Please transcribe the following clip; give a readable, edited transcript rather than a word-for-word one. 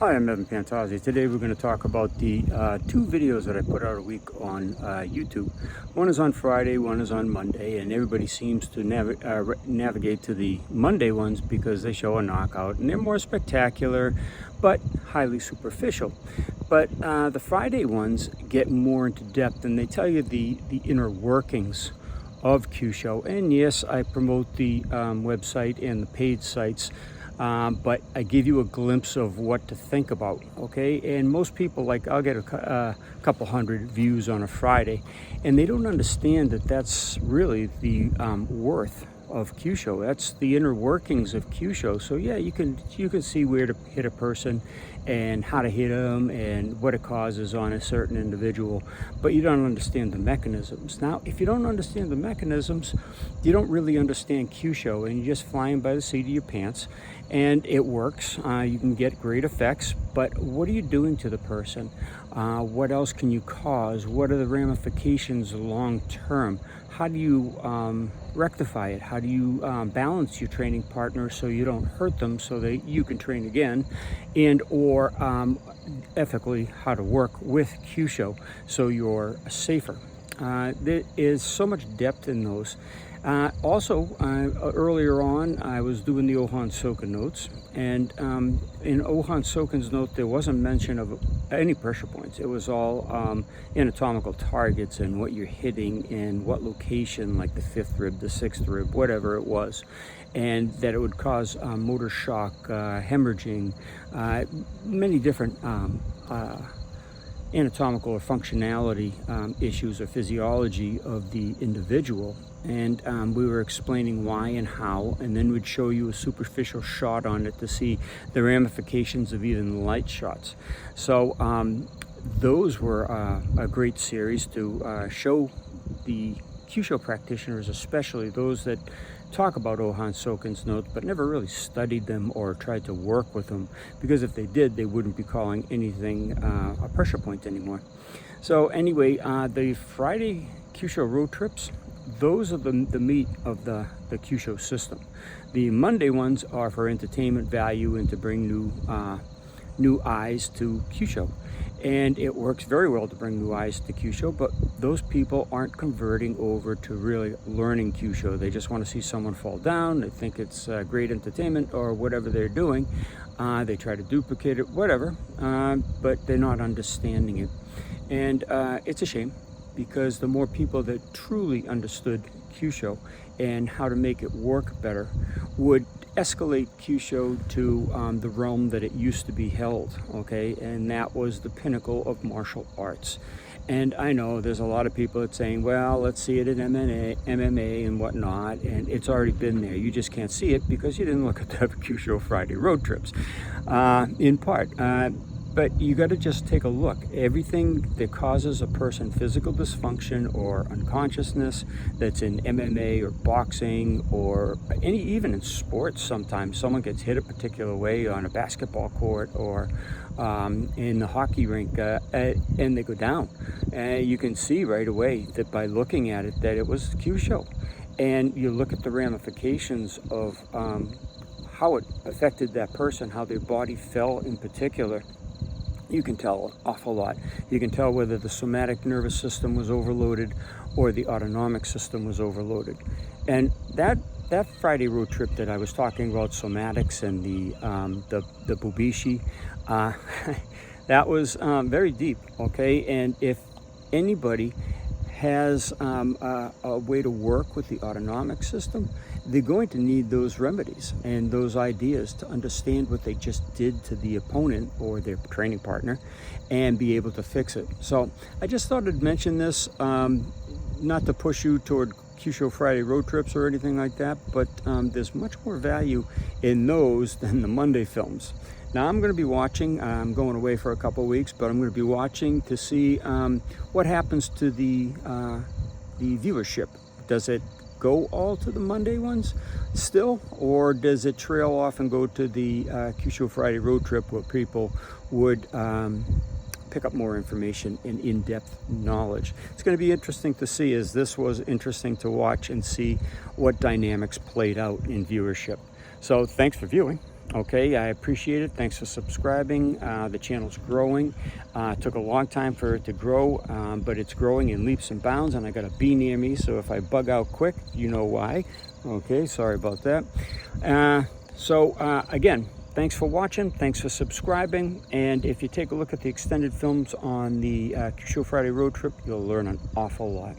Hi, I'm Evan Pantazi. Today we're going to talk about the two videos that I put out a week on YouTube. One is on Friday, one is on Monday, and everybody seems to navigate to the Monday ones because they show a knockout and they're more spectacular but highly superficial. But the Friday ones get more into depth and they tell you the inner workings of Kyusho. And yes, I promote the website and the paid sites. But I give you a glimpse of what to think about, okay? And most people, like, I'll get a couple hundred views on a Friday, and they don't understand that that's really the worth of Kyusho. That's the inner workings of Kyusho. So yeah, you can see where to hit a person and how to hit them and what it causes on a certain individual, but you don't understand the mechanisms. Now, if you don't understand the mechanisms, you don't really understand Kyusho, and you're just flying by the seat of your pants. And it works. You can get great effects, but what are you doing to the person? What else can you cause? What are the ramifications long term? How do you rectify it? How do you balance your training partner so you don't hurt them so that you can train again? And or ethically, how to work with Kyusho so you're safer. There is so much depth in those. Earlier on, I was doing the Ohan Soka notes, and in Ohan Sokan's note, there wasn't mention of any pressure points. It was all anatomical targets and what you're hitting and what location, like the 5th rib, the 6th rib, whatever it was, and that it would cause motor shock, hemorrhaging, many different anatomical or functionality issues or physiology of the individual. And we were explaining why and how, and then we'd show you a superficial shot on it to see the ramifications of even the light shots. So those were a great series to show the Kyusho practitioners, especially those that talk about Ohan Sokan's notes but never really studied them or tried to work with them, because if they did, they wouldn't be calling anything a pressure point anymore. So anyway, the Friday Kyusho road trips, those are the meat of the Kyusho system. The Monday ones are for entertainment value and to bring new eyes to Kyusho. And it works very well to bring new eyes to Kyusho, but those people aren't converting over to really learning Kyusho. They just want to see someone fall down. They think it's great entertainment or whatever they're doing. They try to duplicate it, whatever, but they're not understanding it. And it's a shame, because the more people that truly understood Kyusho and how to make it work better would escalate Kyusho to the realm that it used to be held, okay? And that was the pinnacle of martial arts. And I know there's a lot of people that saying, well, let's see it in MMA and whatnot, and it's already been there. You just can't see it because you didn't look at the Kyusho Friday road trips, in part. But you got to just take a look. Everything that causes a person physical dysfunction or unconsciousness, that's in MMA or boxing or even in sports, sometimes someone gets hit a particular way on a basketball court or in the hockey rink and they go down. You can see right away that by looking at it that it was Kyusho. And you look at the ramifications of how it affected that person, how their body fell in particular. You can tell an awful lot. You can tell whether the somatic nervous system was overloaded or the autonomic system was overloaded. And that Friday road trip that I was talking about, somatics and the bubishi, that was very deep, okay? And if anybody has a way to work with the autonomic system, they're going to need those remedies and those ideas to understand what they just did to the opponent or their training partner and be able to fix it. So I just thought I'd mention this, not to push you toward Kyusho Friday road trips or anything like that, but there's much more value in those than the Monday films. Now I'm going to be watching, I'm going away for a couple weeks, but I'm going to be watching to see what happens to the viewership. Does it go all to the Monday ones still, or does it trail off and go to the Kyusho Friday road trip where people would pick up more information and in-depth knowledge? It's going to be interesting to see, as this was interesting to watch and see what dynamics played out in viewership. So thanks for viewing. Okay, I appreciate it. Thanks for subscribing. The channel's growing. It took a long time for it to grow, but it's growing in leaps and bounds, and I got a bee near me, so if I bug out quick, you know why. Okay, sorry about that. Again, thanks for watching. Thanks for subscribing. And if you take a look at the extended films on the Kyusho Friday road trip, you'll learn an awful lot.